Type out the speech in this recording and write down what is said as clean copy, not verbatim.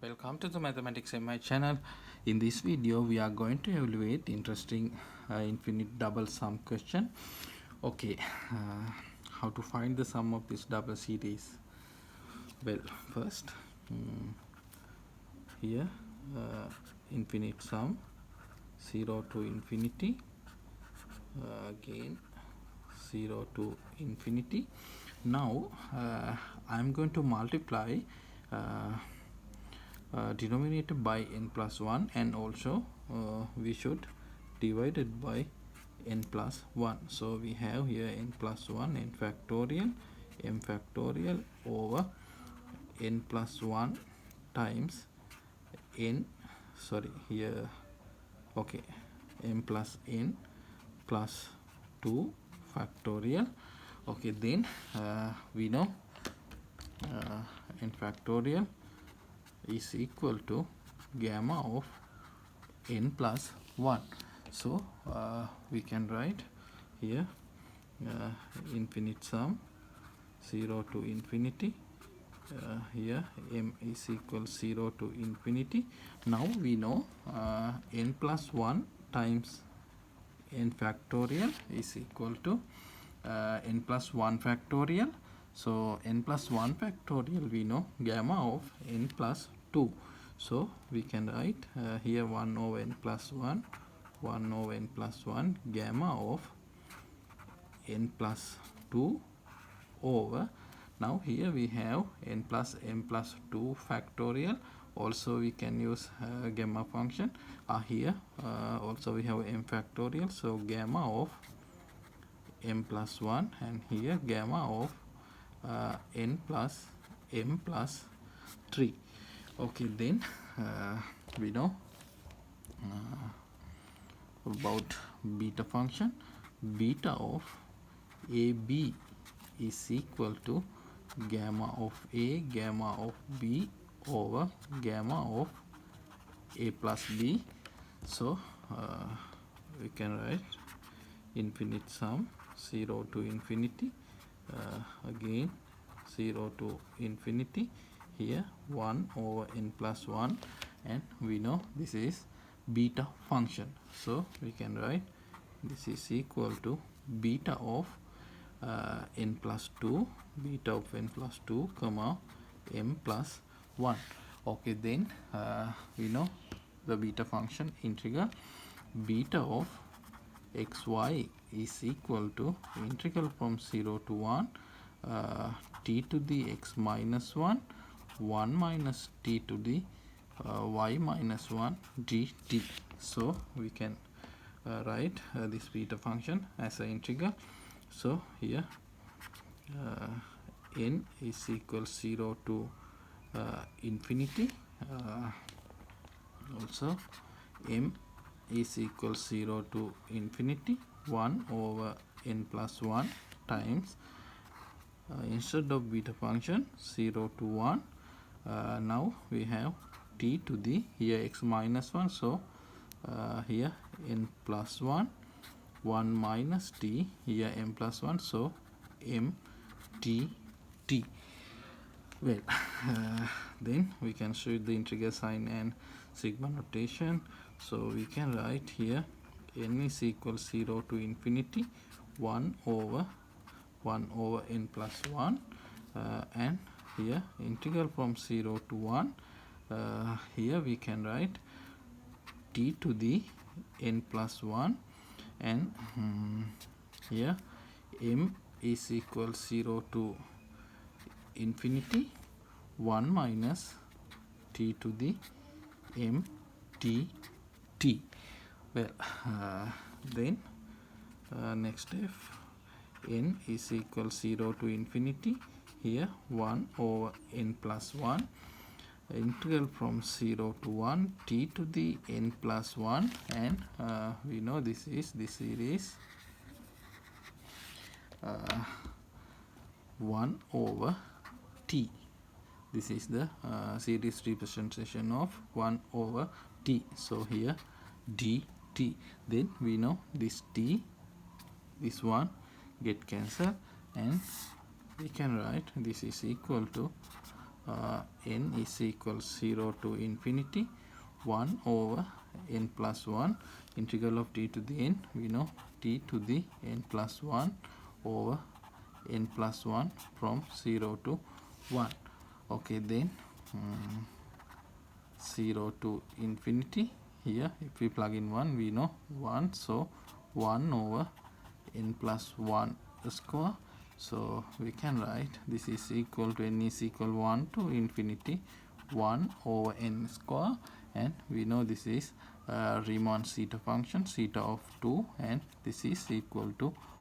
Welcome to the mathematics in my channel. In this video we are going to evaluate interesting infinite double sum question. Okay, how to find the sum of this double series? Well, first here infinite sum 0 to infinity, again 0 to infinity. Now I'm going to multiply denominator by n plus 1, and also we should divide it by n plus 1. So we have here n plus 1 n factorial over n plus 1 times n, sorry here, okay, m plus n plus 2 factorial. Okay, then we know n factorial is equal to gamma of n plus 1. So we can write here infinite sum 0 to infinity, here m is equal 0 to infinity. Now we know n plus 1 times n factorial is equal to n plus 1 factorial. So n plus 1 factorial we know gamma of n plus 2. So we can write here 1 over n plus 1, 1 over n plus 1 gamma of n plus 2 over, now here we have n plus m plus 2 factorial. Also we can use gamma function. Here also we have m factorial, so gamma of m plus 1, and here gamma of n plus m plus 3. Okay, then we know about beta function. Beta of AB is equal to gamma of A, gamma of B over gamma of A plus B. So we can write infinite sum 0 to infinity, again 0 to infinity, here 1 over n plus 1, and we know this is beta function. So we can write this is equal to beta of n plus 2, beta of n plus 2 comma m plus 1. Okay, then we know the beta function integral beta of xy is equal to integral from 0 to 1 t to the x minus 1 1 minus t to the y minus 1 dt. So we can write this beta function as an integral. So here n is equal 0 to infinity, also m is equal 0 to infinity 1 over n plus 1 times instead of beta function 0 to 1, now we have t to the here x minus 1, so here n plus 1, 1 minus t, here m plus 1, so m t t. Well, then we can show the integral sign and sigma notation. So we can write here n is equal 0 to infinity 1 over n plus 1, and here integral from 0 to 1, here we can write t to the n plus 1, and here m is equal 0 to infinity 1 minus t to the m t t. Well, then next step, n is equal 0 to infinity, here 1 over n plus 1, integral from 0 to 1 t to the n plus 1, and we know this is the series 1 over t. This is the series representation of 1 over t. So here dt. Then we know this t, this one get cancelled, and we can write this is equal to n is equal 0 to infinity 1 over n plus 1 integral of t to the n, we know t to the n plus 1 over n plus 1 from 0 to 1. Okay, then 0 to infinity, here if we plug in 1 we know 1, so 1 over n plus 1 square. So we can write this is equal to n is equal 1 to infinity 1 over n square, and we know this is Riemann zeta function, zeta of 2, and this is equal to